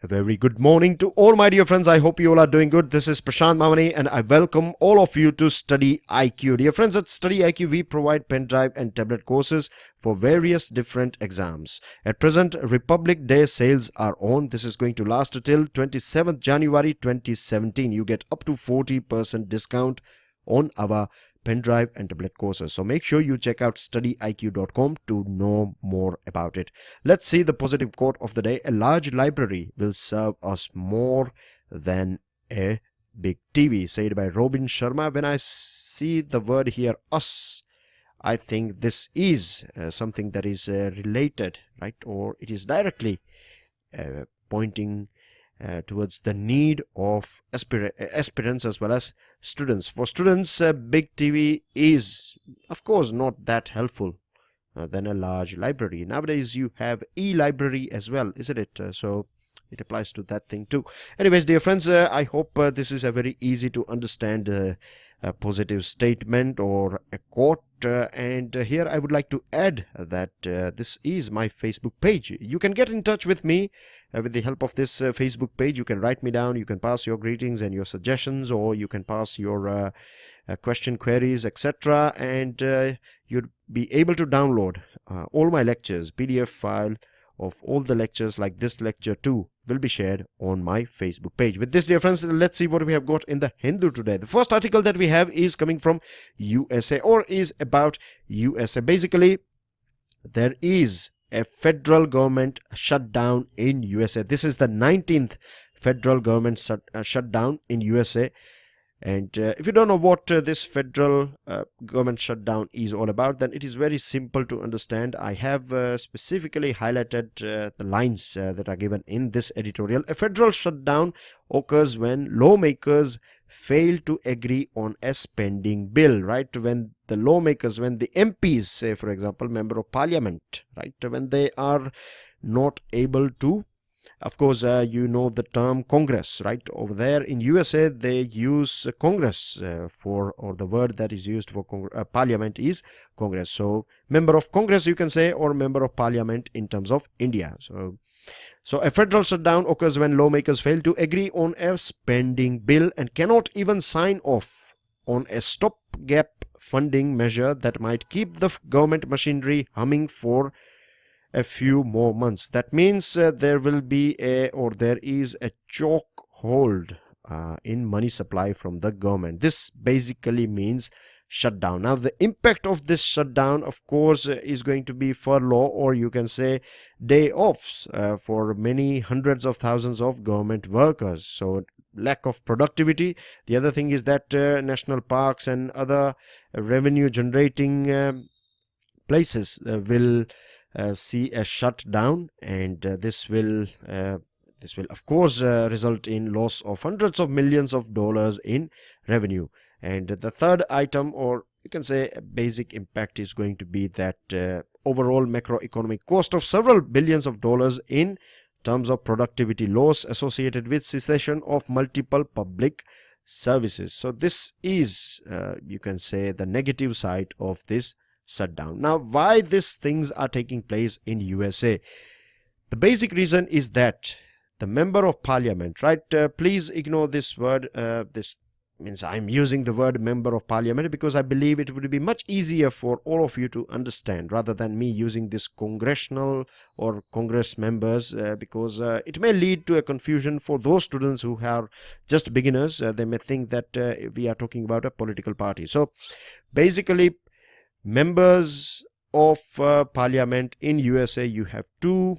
A very good morning to all my dear friends. I hope you all are doing good. This is Prashant Mamani and I welcome all of you to StudyIQ. Dear friends, at StudyIQ we provide pen drive and tablet courses for various different exams. At present, Republic Day sales are on. This is going to last till 27th January 2017. You get up to 40% discount on our pen drive and tablet courses. So make sure you check out studyiq.com to know more about it. Let's see the positive quote of the day. A large library will serve us more than a big TV, said by Robin Sharma. When I see the word here, us, I think this is something that is related, right? Or it is directly pointing towards the need of aspirants as well as students. For students, a big TV is, of course, not that helpful than a large library. Nowadays, you have e-library as well, isn't it? So it applies to that thing too. Anyways, dear friends, I hope this is a very easy to understand a positive statement or a quote. And here I would like to add that this is my Facebook page. You can get in touch with me with the help of this Facebook page. You can write me down, you can pass your greetings and your suggestions, or you can pass your question queries, etc. And you'd be able to download all my lectures, PDF file of all the lectures like this lecture too will be shared on my Facebook page. With this, dear friends, let's see what we have got in the Hindu today. The first article that we have is coming from USA, or is about USA. Basically, there is a federal government shutdown in USA. This is the 19th federal government shutdown in USA. And if you don't know what this federal government shutdown is all about, then it is very simple to understand. I have specifically highlighted the lines that are given in this editorial. A federal shutdown occurs when lawmakers fail to agree on a spending bill, right? When the lawmakers, when the MPs, say for example, member of parliament, right? When they are not able to, of course, you know the term Congress, right? Over there in USA, they use Congress for, or the word that is used for parliament is Congress. So member of Congress, you can say, or member of parliament in terms of India. So a federal shutdown occurs when lawmakers fail to agree on a spending bill and cannot even sign off on a stopgap funding measure that might keep the government machinery humming for a few more months. That means there will be there is a chokehold in money supply from the government. This basically means shutdown. Now, the impact of this shutdown, of course, is going to be furlough, or you can say day offs for many hundreds of thousands of government workers. So lack of productivity. The other thing is that national parks and other revenue generating places will see a shutdown, and this will of course result in loss of hundreds of millions of dollars in revenue. And the third item, or you can say a basic impact, is going to be that overall macroeconomic cost of several billions of dollars in terms of productivity loss associated with cessation of multiple public services. So this is you can say the negative side of this shutdown. Now, why these things are taking place in USA? The basic reason is that the member of parliament, right? Please ignore this word. This means I'm using the word member of parliament because I believe it would be much easier for all of you to understand rather than me using this congressional or congress members, because it may lead to a confusion for those students who are just beginners. They may think that we are talking about a political party. So basically, members of parliament in USA, you have two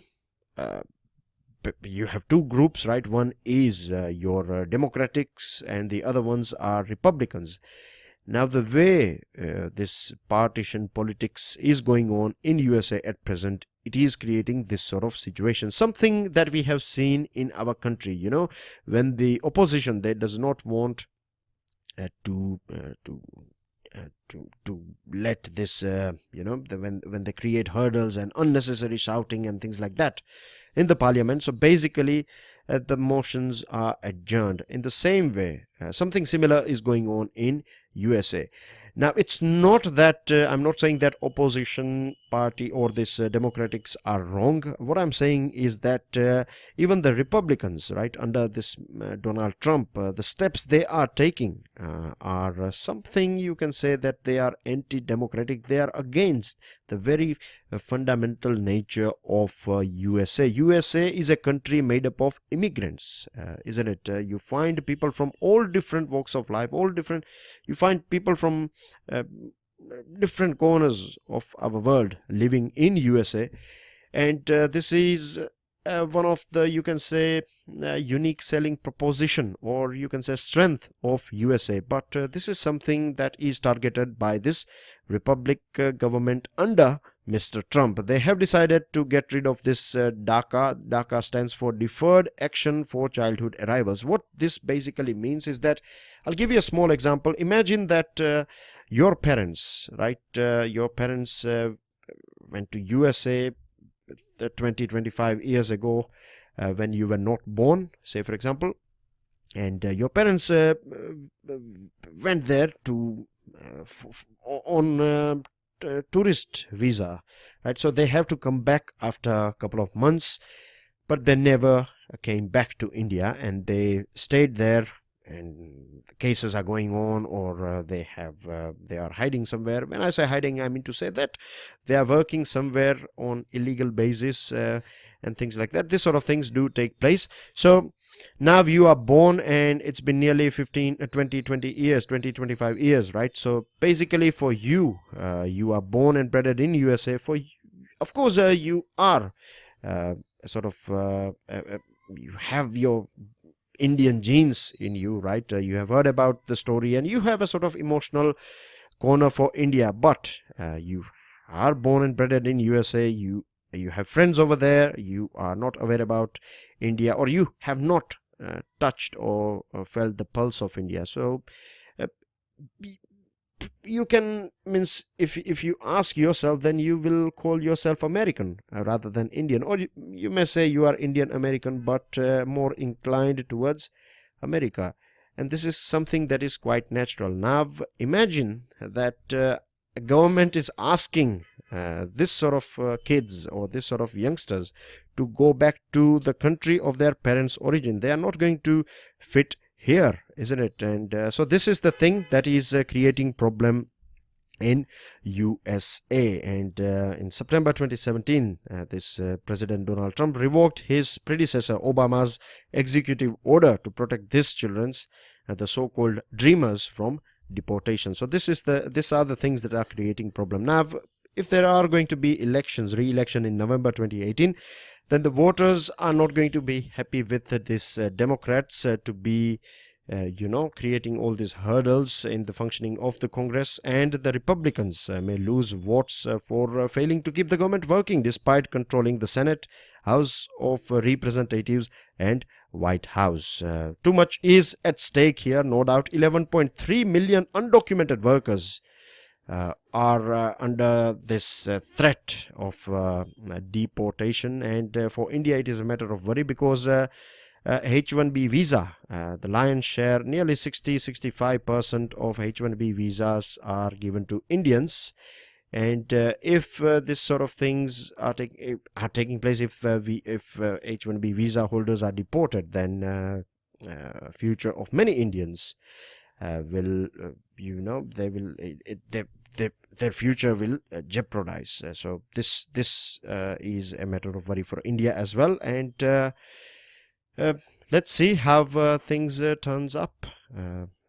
groups, right? One is your Democrats and the other ones are Republicans. Now, the way this partition politics is going on in USA at present, it is creating this sort of situation, something that we have seen in our country. You know, when the opposition, they does not want to let this when they create hurdles and unnecessary shouting and things like that in the parliament. So basically the motions are adjourned. In the same way, something similar is going on in USA. Now, it's not that I'm not saying that opposition party or this Democrats are wrong. What I'm saying is that even the Republicans, right, under this Donald Trump, the steps they are taking are something you can say that they are anti-democratic. They are against the very fundamental nature of USA. USA is a country made up of immigrants, isn't it? You find people from all different walks of life, you find people from uh, different corners of our world living in USA, and this is one of the, you can say, unique selling proposition, or you can say strength of USA. But this is something that is targeted by this Republic government under Mr. Trump. They have decided to get rid of this DACA. DACA stands for Deferred Action for Childhood Arrivals. What this basically means is that, I'll give you a small example. Imagine that your parents, right, your parents went to USA 20-25 years ago, when you were not born, say for example, and your parents went there to on tourist visa, right? So they have to come back after a couple of months, but they never came back to India, and they stayed there, and the cases are going on, or they are hiding somewhere. When I say hiding, I mean to say that they are working somewhere on illegal basis, and things like that. This sort of things do take place. So now you are born, and it's been nearly 20 years, 25 years, right? So basically for you, you are born and bred in USA. For you, of course, you are sort of you have your Indian genes in you, right? You have heard about the story, and you have a sort of emotional corner for India, but you are born and bred in USA. You have friends over there. You are not aware about India, or you have not touched or felt the pulse of India. So you can, means, if you ask yourself, then you will call yourself American rather than Indian, or you may say you are Indian American, but more inclined towards America. And this is something that is quite natural. Now imagine that a government is asking this sort of kids, or this sort of youngsters, to go back to the country of their parents' origin. They are not going to fit here, isn't it? And so this is the thing that is creating problem in USA. And in September 2017, this President Donald Trump revoked his predecessor Obama's executive order to protect these children's, the so-called dreamers, from deportation. So these are the things that are creating problem. Now, if there are going to be elections, re-election in November 2018, then the voters are not going to be happy with this Democrats to be creating all these hurdles in the functioning of the Congress, and the Republicans may lose votes for failing to keep the government working despite controlling the Senate, House of Representatives, and White House. Too much is at stake here, no doubt. 11.3 million undocumented workers are under this threat of deportation, and for India it is a matter of worry, because H1B visa, the lion's share, nearly 60-65% of H1B visas are given to Indians. And if this sort of things are taking place, if H1B visa holders are deported, then future of many Indians will their future will jeopardize. So this is a matter of worry for India as well. And let's see how things turns up.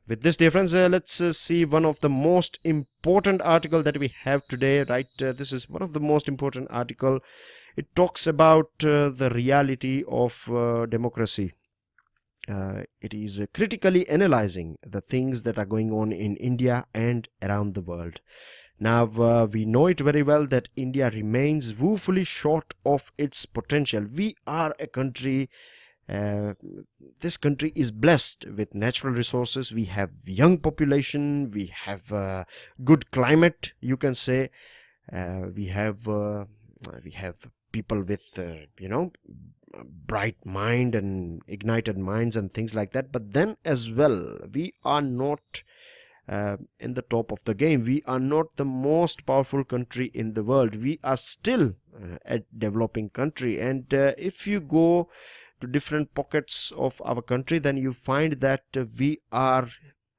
With this, dear friends, let's see one of the most important article that we have today, right? This is one of the most important article. It talks about the reality of democracy. It is critically analyzing the things that are going on in India and around the world. Now, we know it very well that India remains woefully short of its potential. We are a country, this country is blessed with natural resources. We have young population, we have good climate, you can say. We have people with bright mind and ignited minds and things like that. But then as well, we are not in the top of the game. We are not the most powerful country in the world. We are still a developing country, and if you go to different pockets of our country, then you find that we are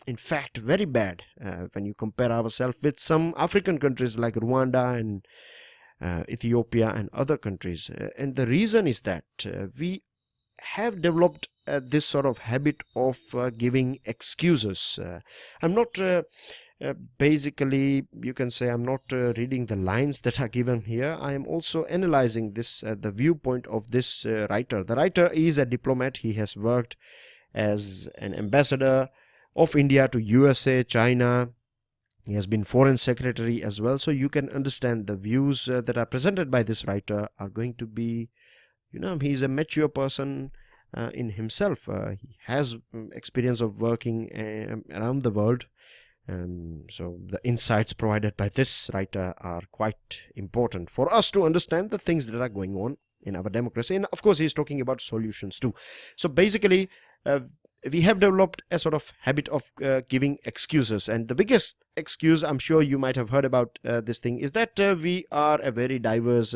in fact very bad when you compare ourselves with some African countries like Rwanda and Ethiopia and other countries. And the reason is that we have developed this sort of habit of giving excuses. I'm not basically, you can say, I'm not reading the lines that are given here. I am also analyzing this, the viewpoint of this writer. The writer is a diplomat. He has worked as an ambassador of India to USA, China. He has been foreign secretary as well. So you can understand the views that are presented by this writer are going to be, he's a mature person in himself. He has experience of working around the world. So the insights provided by this writer are quite important for us to understand the things that are going on in our democracy. And of course, he's talking about solutions too. So basically, we have developed a sort of habit of giving excuses. And the biggest excuse, I'm sure you might have heard about this thing, is that we are a very diverse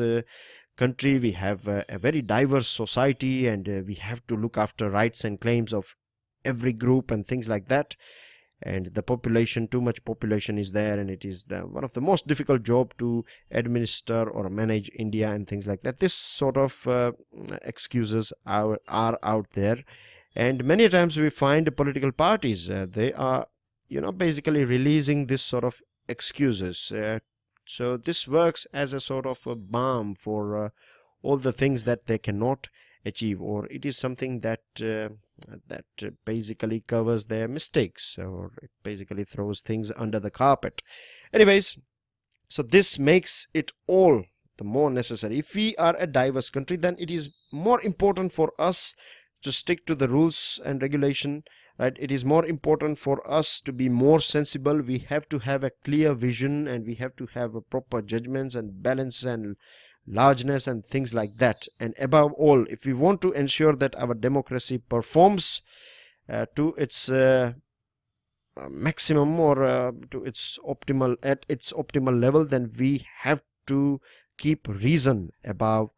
country. We have a very diverse society, and we have to look after rights and claims of every group and things like that. And the population, too much population is there, and it is one of the most difficult job to administer or manage India and things like that. This sort of excuses are out there, and many times we find political parties, they are basically releasing this sort of excuses. So this works as a sort of a balm for all the things that they cannot achieve, or it is something that basically covers their mistakes, or it basically throws things under the carpet. Anyways, so this makes it all the more necessary. If we are a diverse country, then it is more important for us to stick to the rules and regulation, right? It is more important for us to be more sensible. We have to have a clear vision, and we have to have a proper judgments and balance and largeness and things like that. And above all, if we want to ensure that our democracy performs to its maximum, or to its optimal level, then we have to keep reason above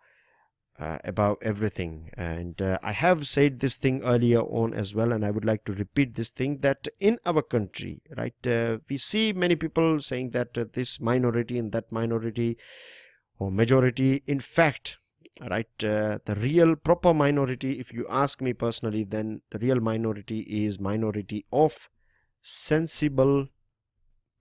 everything. And I have said this thing earlier on as well, and I would like to repeat this thing, that in our country, right, we see many people saying that this minority and that minority or majority. In fact, right, the real proper minority, if you ask me personally, then the real minority is minority of sensible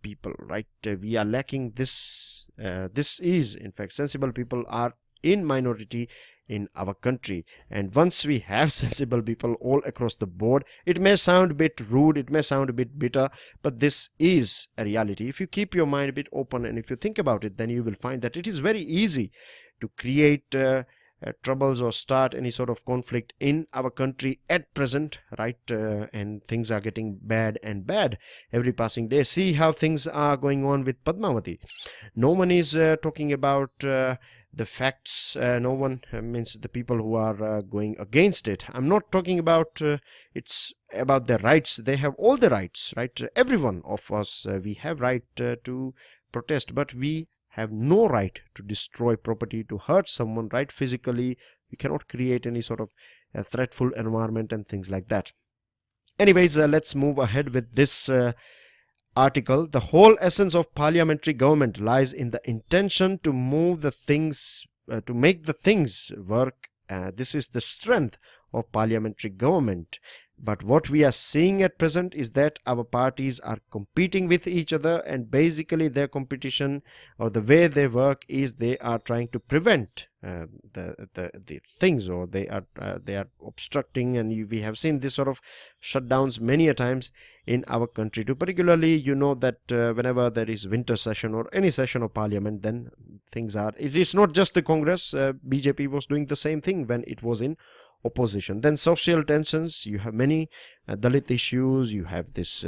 people, right? We are lacking this. This is, in fact, sensible people are in minority in our country. And once we have sensible people all across the board, it may sound a bit rude, it may sound a bit bitter, but this is a reality. If you keep your mind a bit open, and if you think about it, then you will find that it is very easy to create troubles or start any sort of conflict in our country at present, right? And things are getting bad and bad every passing day. See how things are going on with Padmavati. No one is talking about the facts. No one means the people who are going against it. I'm not talking about it's about their rights. They have all the rights, right? Every one of us, we have right to protest, but we have no right to destroy property, to hurt someone, right? Physically, we cannot create any sort of threatful environment and things like that. Anyways, let's move ahead with this article. The whole essence of parliamentary government lies in the intention to move the things, to make the things work. This is the strength of parliamentary government. But what we are seeing at present is that our parties are competing with each other, and basically their competition, or the way they work, is they are trying to prevent the things, or they are obstructing. And we have seen this sort of shutdowns many a times in our country too. Particularly, you know that whenever there is winter session or any session of parliament, then things are, it is not just the Congress. BJP was doing the same thing when it was in opposition. Then social tensions, you have many Dalit issues, you have this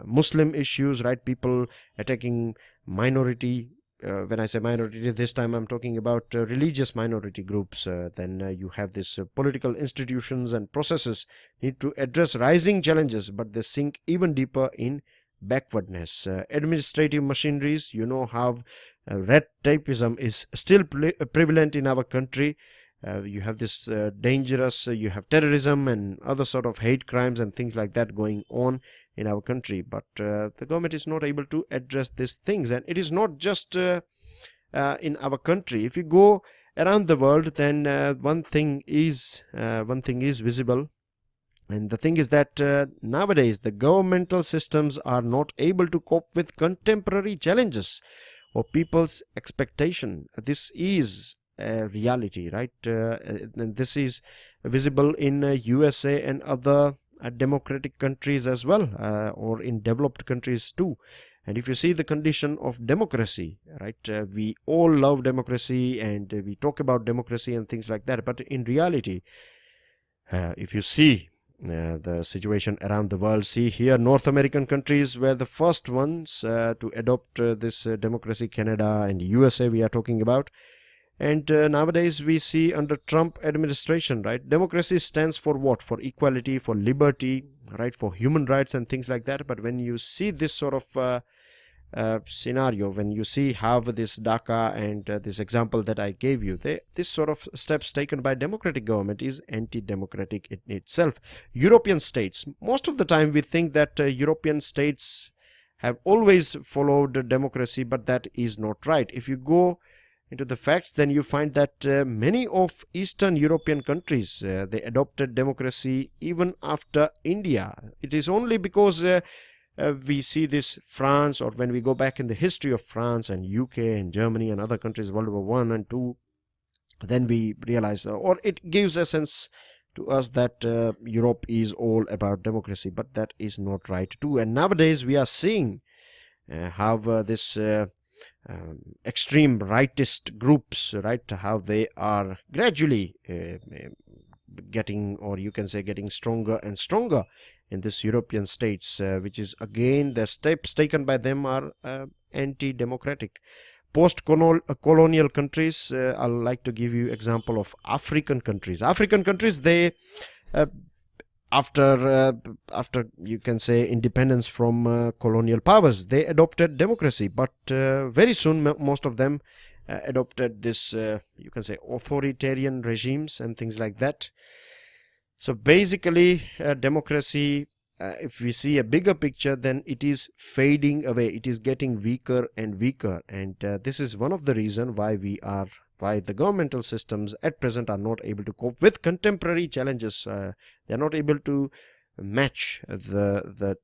Muslim issues, right? People attacking minority when I say minority, this time I'm talking about religious minority groups. Then you have this political institutions and processes need to address rising challenges, but they sink even deeper in backwardness. Administrative machineries, you know how red tapeism is still prevalent in our country. You have this dangerous, you have terrorism and other sort of hate crimes and things like that going on in our country, but the government is not able to address these things. And it is not just in our country. If you go around the world, then one thing is visible, and the thing is that nowadays the governmental systems are not able to cope with contemporary challenges or people's expectation. This is reality, right? And this is visible in USA and other democratic countries as well, or in developed countries too. And if you see the condition of democracy, right, we all love democracy and we talk about democracy and things like that, but in reality, if you see the situation around the world, see here North American countries were the first ones to adopt this democracy. Canada and USA we are talking about. And nowadays we see under Trump administration, right, democracy stands for what? For equality, for liberty, right, for human rights and things like that. But when you see this sort of scenario, when you see how this DACA and this example that I gave you, this sort of steps taken by democratic government is anti-democratic in itself. European states, most of the time we think that European states have always followed democracy, but that is not right. If you go into the facts, then you find that many of Eastern European countries, they adopted democracy even after India. It is only because we see this France, or when we go back in the history of France and UK and Germany and other countries, World War I and II, then we realize, or it gives a sense to us that Europe is all about democracy, but that is not right too. And nowadays we are seeing how this extreme rightist groups, right, how they are gradually getting, or you can say getting stronger and stronger in this European states, which is again the steps taken by them are anti-democratic. Post-colonial countries, I'll like to give you example of African countries. African countries, they after you can say independence from colonial powers, they adopted democracy, but very soon most of them adopted this you can say authoritarian regimes and things like that. So basically democracy, if we see a bigger picture, then it is fading away. It is getting weaker and weaker, and this is one of the reasons why the governmental systems at present are not able to cope with contemporary challenges. They are not able to match the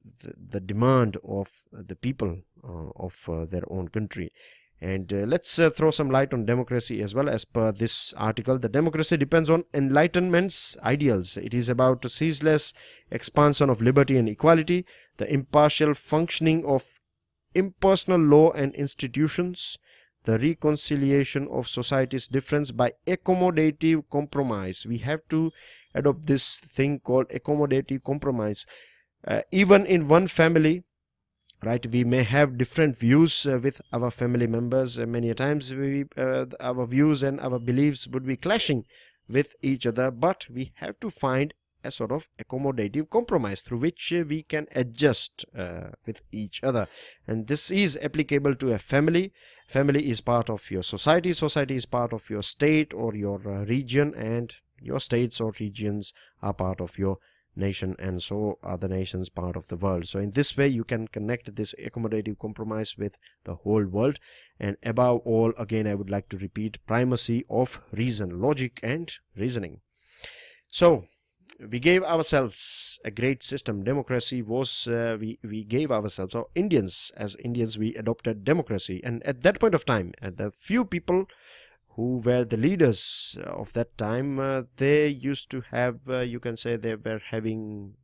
demand of the people of their own country. And let's throw some light on democracy as well. As per this article, the democracy depends on Enlightenment's ideals. It is about the ceaseless expansion of liberty and equality, the impartial functioning of impersonal law and institutions, the reconciliation of society's difference by accommodative compromise. We have to adopt this thing called accommodative compromise. Even in one family, right, we may have different views with our family members. Many times our views and our beliefs would be clashing with each other, but we have to find a sort of accommodative compromise through which we can adjust with each other. And this is applicable to a family. Family is part of your society. Society is part of your state or your region, and your states or regions are part of your nation, and so are the nations part of the world. So in this way you can connect this accommodative compromise with the whole world. And above all, again I would like to repeat, primacy of reason, logic and reasoning. So we gave ourselves a great system. Democracy was we gave ourselves, or as Indians we adopted democracy. And at that point of time, the few people who were the leaders of that time, they used to have, you can say they were having,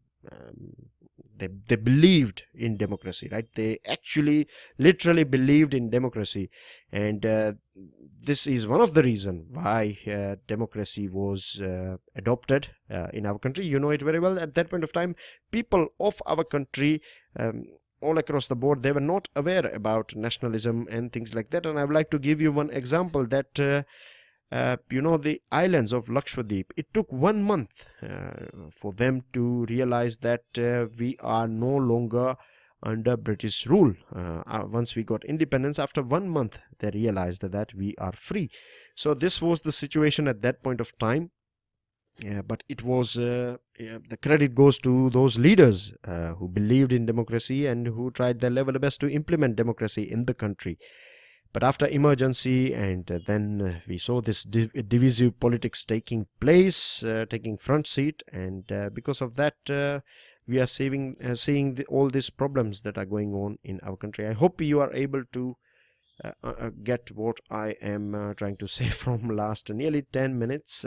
they believed in democracy, right? They actually literally believed in democracy. And this is one of the reasons why democracy was adopted in our country. You know it very well. At that point of time, people of our country all across the board, they were not aware about nationalism and things like that. And I would like to give you one example that the islands of Lakshadweep, it took 1 month for them to realize that we are no longer under British rule. Once we got independence, after 1 month, they realized that we are free. So this was the situation at that point of time. But it was the credit goes to those leaders who believed in democracy and who tried their level best to implement democracy in the country. But after emergency, and then we saw this divisive politics taking place, taking front seat, and because of that, we are seeing all these problems that are going on in our country. I hope you are able to get what I am trying to say from last nearly 10 minutes.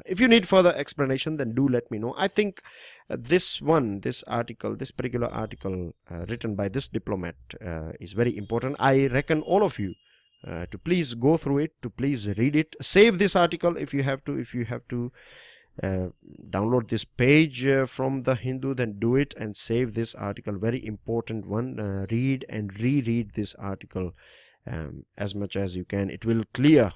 If you need further explanation, then do let me know. I think this particular article written by this diplomat is very important. I reckon all of you to please go through it, to please read it. Save this article if you have to download this page from the Hindu, then do it and save this article. Very important one. Read and reread this article as much as you can. It will clear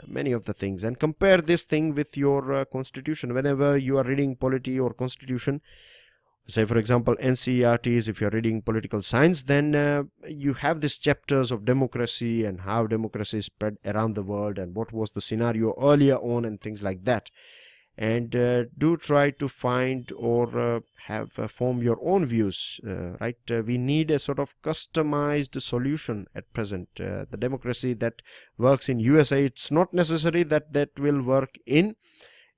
many of the things, and compare this thing with your constitution. Whenever you are reading polity or constitution, say for example NCERTs, if you are reading political science, then you have these chapters of democracy and how democracy spread around the world and what was the scenario earlier on and things like that. And do try to find or form your own views, right? We need a sort of customized solution at present. The democracy that works in USA, it's not necessary that will work in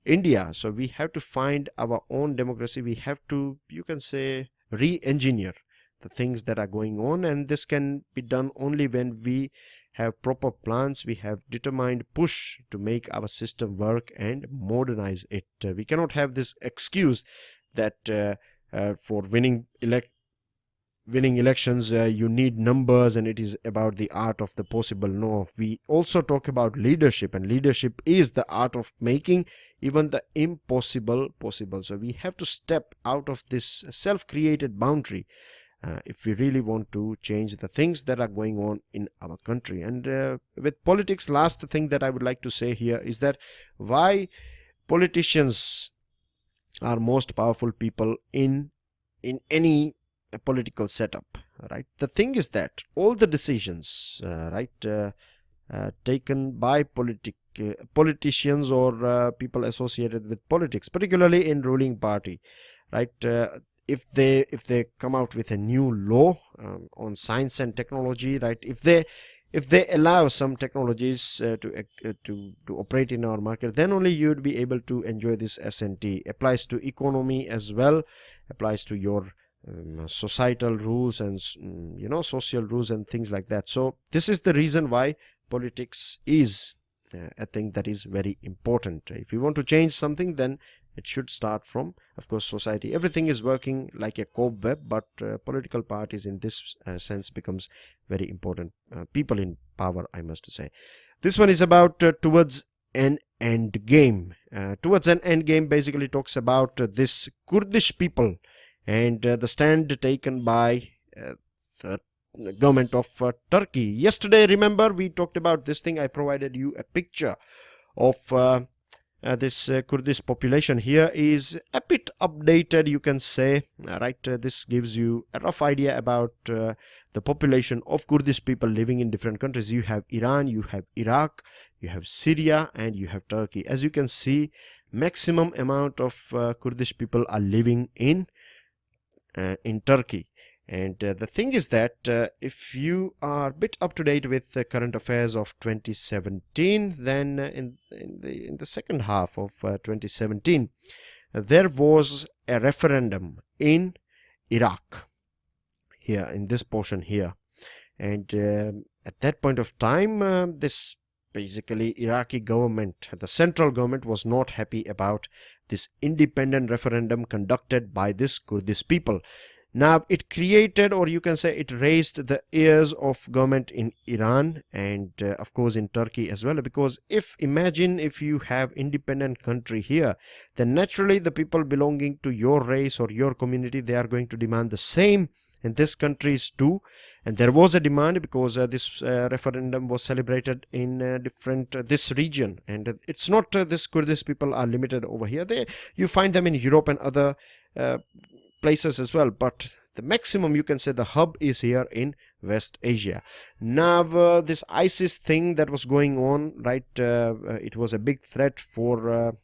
India. So we have to find our own democracy. We have to, you can say, re-engineer the things that are going on, and this can be done only when we have proper plans, we have determined push to make our system work and modernize it. We cannot have this excuse that for winning elections you need numbers and it is about the art of the possible. No, we also talk about leadership, and leadership is the art of making even the impossible possible. So we have to step out of this self-created boundary if we really want to change the things that are going on in our country. And with politics, last thing that I would like to say here is that why politicians are most powerful people in any political setup, right? The thing is that all the decisions taken by politicians or people associated with politics, particularly in ruling party, right? If they come out with a new law on science and technology, right? If they allow some technologies to operate in our market, then only you would be able to enjoy this S&T. Applies to economy as well, applies to your societal rules and social rules and things like that. So this is the reason why politics is a thing that is very important. If you want to change something, then it should start from, of course, society. Everything is working like a cobweb, but political parties in this sense becomes very important. People in power, I must say. This one is about towards an end game. Towards an end game basically talks about this Kurdish people and the stand taken by the government of Turkey. Yesterday, remember, we talked about this thing. I provided you a picture of this Kurdish population. Here is a bit updated, you can say, right? This gives you a rough idea about the population of Kurdish people living in different countries. You have Iran, you have Iraq, you have Syria, and you have Turkey. As you can see, maximum amount of Kurdish people are living in Turkey. And the thing is that if you are a bit up to date with the current affairs of 2017, then in the second half of 2017, there was a referendum in Iraq, here in this portion here. And at that point of time, this basically Iraqi government, the central government, was not happy about this independent referendum conducted by this Kurdish people. Now it created, or you can say it raised the ears of government in Iran and of course in Turkey as well, because imagine if you have independent country here, then naturally the people belonging to your race or your community, they are going to demand the same in these countries too. And there was a demand because this referendum was celebrated in different this region. And it's not this Kurdish people are limited over here. You find them in Europe and other places as well, but the maximum, you can say, the hub is here in West Asia. Now this ISIS thing that was going on, right, it was a big threat for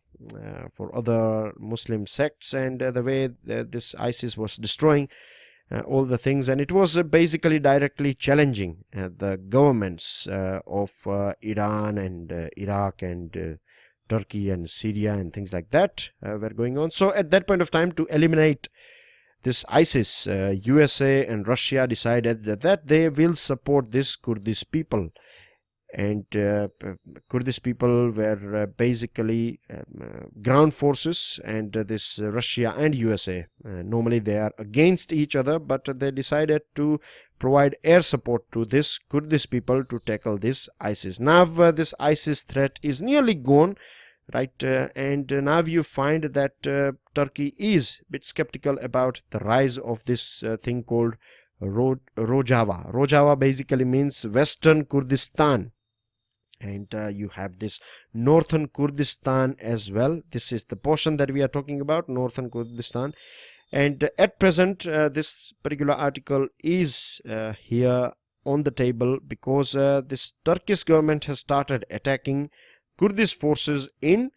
other Muslim sects, and the way this ISIS was destroying all the things, and it was basically directly challenging the governments of Iran and Iraq and Turkey and Syria and things like that were going on. So at that point of time, to eliminate this ISIS, USA and Russia decided that they will support this Kurdish people. And Kurdish people were basically ground forces, and this Russia and USA, normally they are against each other, but they decided to provide air support to this Kurdish people to tackle this ISIS. Now this ISIS threat is nearly gone, right, and now you find that Turkey is a bit skeptical about the rise of this thing called Rojava. Rojava basically means Western Kurdistan, and you have this Northern Kurdistan as well. This is the portion that we are talking about, Northern Kurdistan. And at present, this particular article is here on the table because this Turkish government has started attacking Kurdish forces in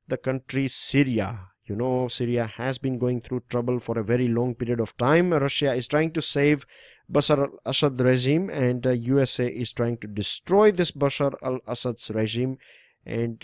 the country Syria. You know, Syria has been going through trouble for a very long period of time. Russia is trying to save Bashar al-Assad regime, and USA is trying to destroy this Bashar al-Assad's regime. And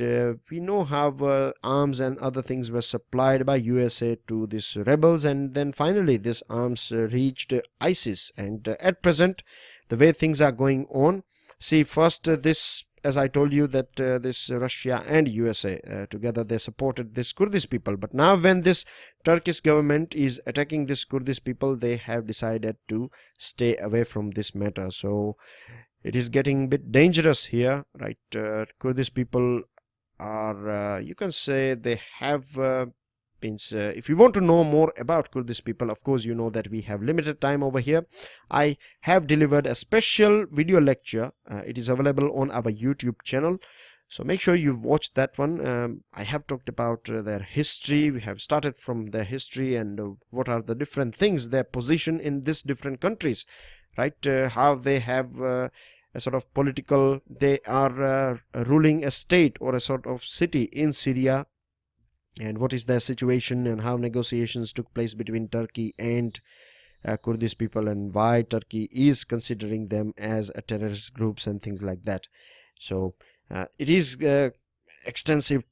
we know how arms and other things were supplied by USA to these rebels, and then finally this arms reached ISIS. And at present, the way things are going on, see, first this, as I told you, that this Russia and USA together, they supported this Kurdish people. But now when this Turkish government is attacking this Kurdish people, they have decided to stay away from this matter. So it is getting a bit dangerous here, right? Kurdish people are, you can say, they have if you want to know more about Kurdish people, of course, you know that we have limited time over here. I have delivered a special video lecture. It is available on our YouTube channel. So make sure you watch that one. I have talked about their history. We have started from their history and what are the different things, their position in these different countries, right? How they have a sort of political, they are ruling a state or a sort of city in Syria, and what is their situation and how negotiations took place between Turkey and Kurdish people, and why Turkey is considering them as a terrorist groups and things like that. So it is extensive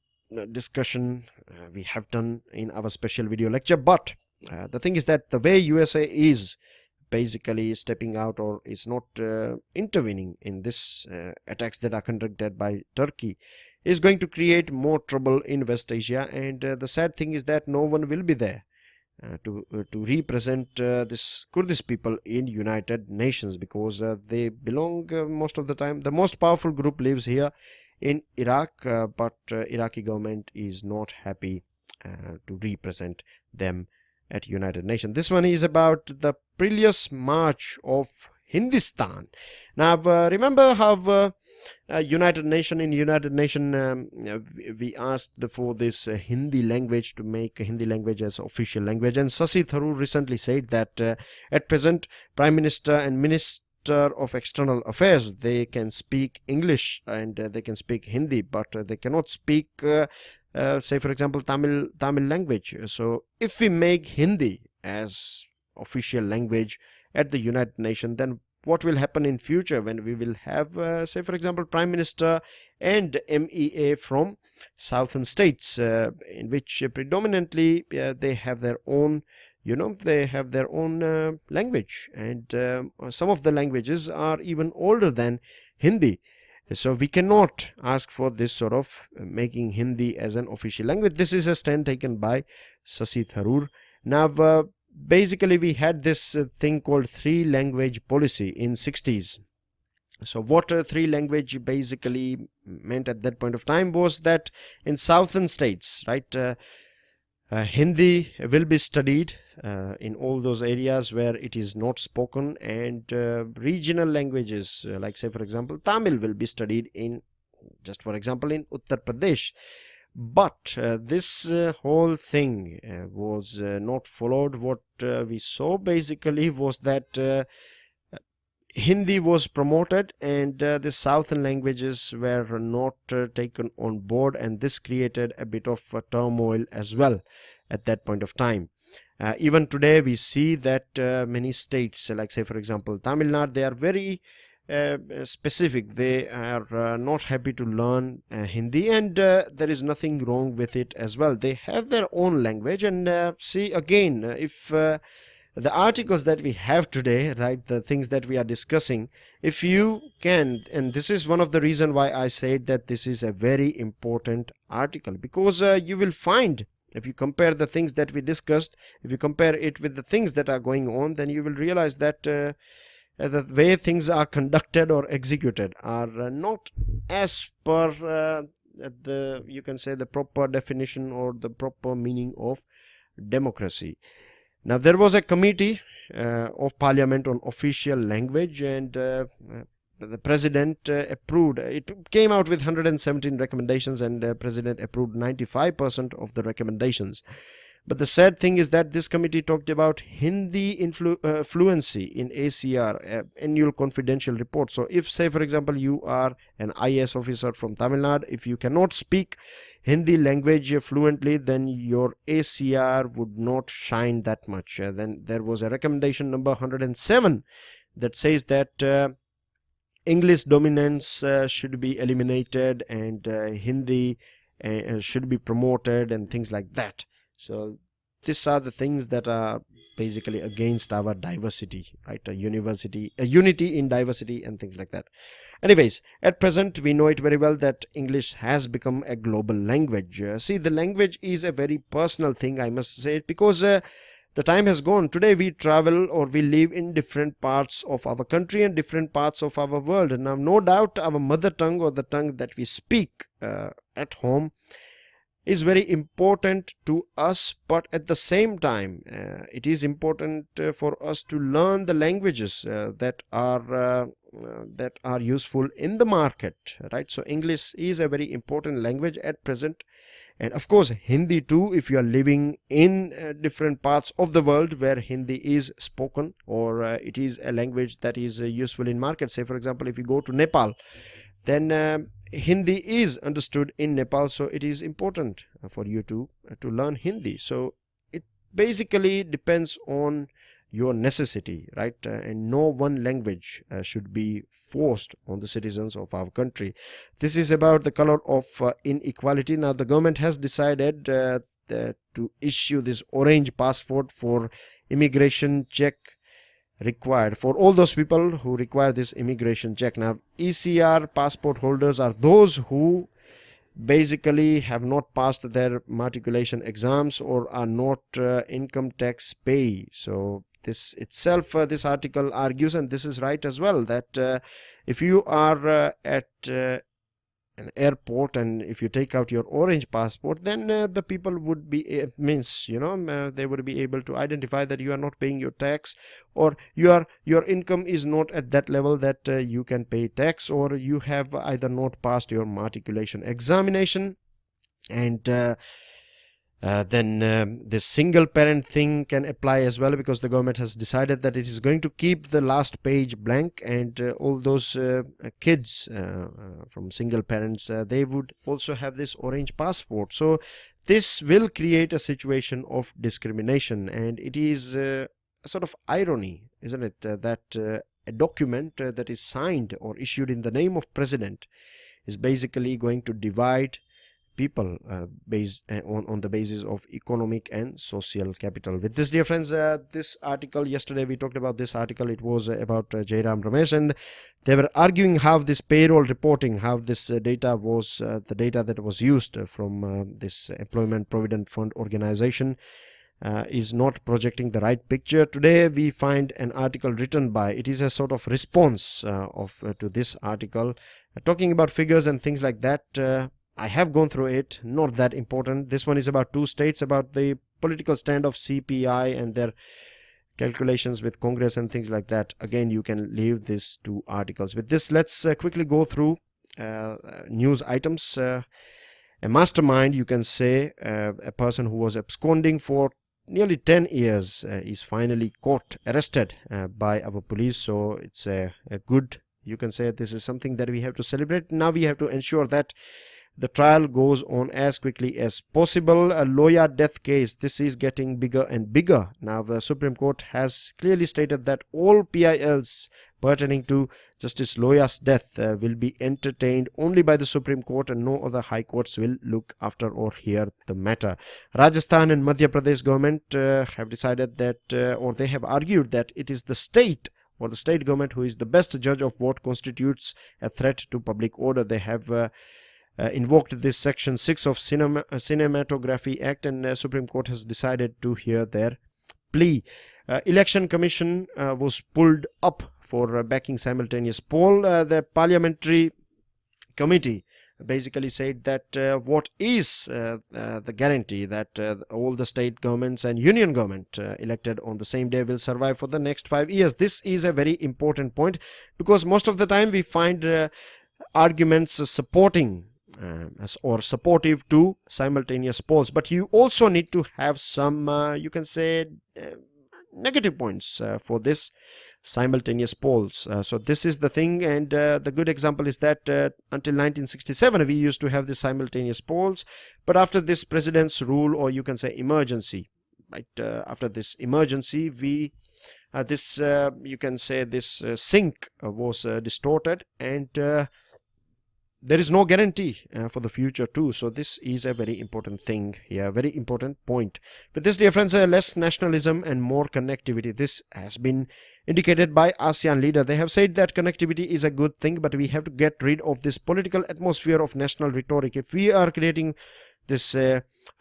discussion we have done in our special video lecture. But the thing is that the way USA is basically stepping out or is not intervening in this attacks that are conducted by Turkey is going to create more trouble in West Asia. And the sad thing is that no one will be there to represent this Kurdish people in United Nations, because they belong most of the time, the most powerful group lives here in Iraq, but Iraqi government is not happy to represent them at United Nations. This one is about the perilous march of Hindustan. Now remember how United Nation we asked for this Hindi language, to make Hindi language as official language, and Shashi Tharoor recently said that at present Prime Minister and Minister of External Affairs, they can speak English and they can speak Hindi, but they cannot speak say for example Tamil language. So if we make Hindi as official language at the United Nations, then what will happen in future when we will have say for example Prime Minister and MEA from southern states, in which predominantly they have their own, they have their own language, and some of the languages are even older than Hindi. So we cannot ask for this sort of making Hindi as an official language. This is a stand taken by Shashi Tharoor. Now basically we had this thing called three language policy in 60s. So what three language basically meant at that point of time was that in southern states, right, Hindi will be studied in all those areas where it is not spoken, and regional languages like, say for example, Tamil will be studied in, just for example, in Uttar Pradesh. But this whole thing was not followed. What we saw basically was that Hindi was promoted, and the southern languages were not taken on board, and this created a bit of turmoil as well at that point of time. Even today we see that many states, like say for example Tamil Nadu, they are very specific. They are not happy to learn Hindi, and there is nothing wrong with it as well. They have their own language, and see again, if the articles that we have today, right, the things that we are discussing, if you can, and this is one of the reason why I said that this is a very important article, because you will find, if you compare the things that we discussed, if you compare it with the things that are going on, then you will realize that the way things are conducted or executed are not as per the, you can say, the proper definition or the proper meaning of democracy. Now, there was a committee of parliament on official language, and the president approved. It came out with 117 recommendations, and the president approved 95% of the recommendations. But the sad thing is that this committee talked about Hindi fluency in ACR, annual confidential report. So if, say for example, you are an IAS officer from Tamil Nadu, if you cannot speak Hindi language fluently, then your ACR would not shine that much. Then there was a recommendation number 107 that says that English dominance should be eliminated, and Hindi should be promoted, and things like that. So these are the things that are basically against our diversity, right? A unity in diversity and things like that. Anyways, at present we know it very well that English has become a global language. See, the language is a very personal thing, I must say it, because the time has gone. Today we travel or we live in different parts of our country and different parts of our world. And now, no doubt, our mother tongue, or the tongue that we speak at home, is very important to us, but at the same time it is important for us to learn the languages that are useful in the market, right? So English is a very important language at present, and of course Hindi too, if you are living in different parts of the world where Hindi is spoken, or it is a language that is useful in market. Say for example, if you go to Nepal, then Hindi is understood in Nepal, so it is important for you to learn Hindi. So it basically depends on your necessity, right? And no one language should be forced on the citizens of our country. This is about the color of inequality. Now the government has decided to issue this orange passport for immigration check required for all those people who require this immigration check. Now ECR passport holders are those who basically have not passed their matriculation exams or are not income tax pay. So this itself, this article argues, and this is right as well, that if you are at an airport and if you take out your orange passport, then the people would be they would be able to identify that you are not paying your tax, or your income is not at that level that you can pay tax, or you have either not passed your matriculation examination. And then this single parent thing can apply as well, because the government has decided that it is going to keep the last page blank, and all those kids from single parents, they would also have this orange passport. So this will create a situation of discrimination, and it is a sort of irony, isn't it, that a document that is signed or issued in the name of president is basically going to divide people based on the basis of economic and social capital. With this, dear friends, this article, yesterday we talked about this article. It was about Jairam Ramesh, and they were arguing how this payroll reporting, how this data was the data that was used from this Employment Provident Fund organization is not projecting the right picture. Today we find an article written by, it is a sort of response to this article, talking about figures and things like that. I have gone through it, not that important. This one is about 2 states, about the political stand of CPI and their calculations with Congress and things like that. Again, you can leave these 2 articles. With this, let's quickly go through news items. A mastermind, you can say, a person who was absconding for nearly 10 years is finally caught, arrested by our police. So it's a good, you can say, this is something that we have to celebrate. Now we have to ensure that the trial goes on as quickly as possible. A Loya death case, this is getting bigger and bigger. Now the Supreme Court has clearly stated that all PILs pertaining to Justice Loya's death will be entertained only by the Supreme Court, and no other high courts will look after or hear the matter. Rajasthan and Madhya Pradesh government have decided that, or they have argued that it is the state or the state government who is the best judge of what constitutes a threat to public order. They have invoked this section 6 of Cinematography Act, and Supreme Court has decided to hear their plea. Election Commission was pulled up for backing simultaneous poll. The parliamentary committee basically said that what is the guarantee that all the state governments and union government elected on the same day will survive for the next 5 years. This is a very important point, because most of the time we find arguments supporting or supportive to simultaneous polls, but you also need to have some you can say negative points for this simultaneous polls. So this is the thing, and the good example is that until 1967 we used to have the simultaneous polls, but after this president's rule, or you can say emergency, right, after this emergency, we this you can say this sync was distorted, and there is no guarantee for the future too. So this is a very important thing here, very important point. With this, dear friends, less nationalism and more connectivity. This has been indicated by ASEAN leader. They have said that connectivity is a good thing, but we have to get rid of this political atmosphere of national rhetoric. If we are creating this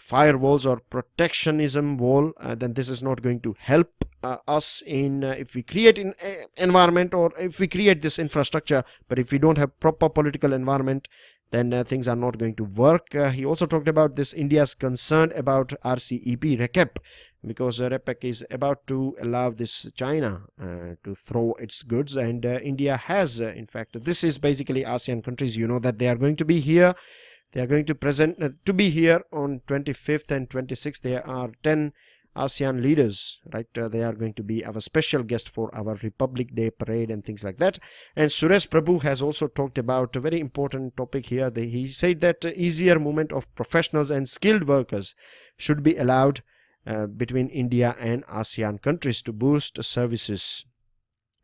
firewalls or protectionism wall, then this is not going to help us in if we create an environment, or if we create this infrastructure, but if we don't have proper political environment, then things are not going to work. He also talked about this India's concern about RCEP RCEP, because RCEP is about to allow this China to throw its goods, and India has in fact, this is basically ASEAN countries, you know, that they are going to be here. They are going to present to be here on 25th and 26th. There are 10 ASEAN leaders, right? They are going to be our special guest for our Republic Day parade and things like that. And Suresh Prabhu has also talked about a very important topic here. He said that easier movement of professionals and skilled workers should be allowed between India and ASEAN countries to boost services.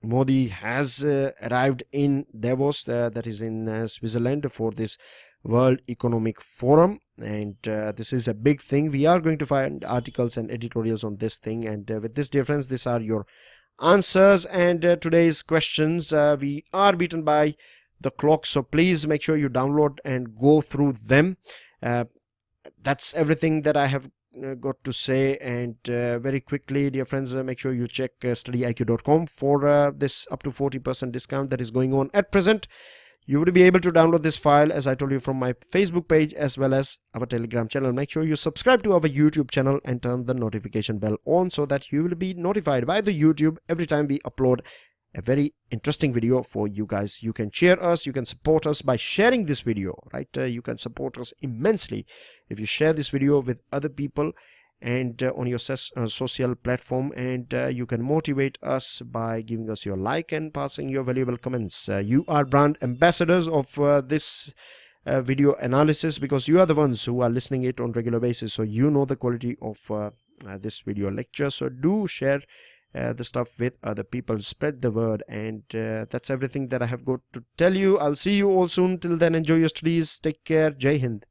Modi has arrived in Davos, that is in Switzerland, for this World Economic Forum, and this is a big thing. We are going to find articles and editorials on this thing, and with this, dear friends, these are your answers and today's questions. We are beaten by the clock, so please make sure you download and go through them. That's everything that I have got to say, and very quickly, dear friends, make sure you check StudyIQ.com for this up to 40% discount that is going on at present. You will be able to download this file, as I told you, from my Facebook page as well as our Telegram channel. Make sure you subscribe to our YouTube channel and turn the notification bell on, so that you will be notified by the YouTube every time we upload a very interesting video for you guys. You can cheer us, you can support us by sharing this video, right? You can support us immensely if you share this video with other people and on your social platform, and you can motivate us by giving us your like and passing your valuable comments. You are brand ambassadors of this video analysis, because you are the ones who are listening it on regular basis, so you know the quality of this video lecture. So do share the stuff with other people, spread the word, and that's everything that I have got to tell you. I'll see you all soon. Till then, enjoy your studies, take care, Jai Hind.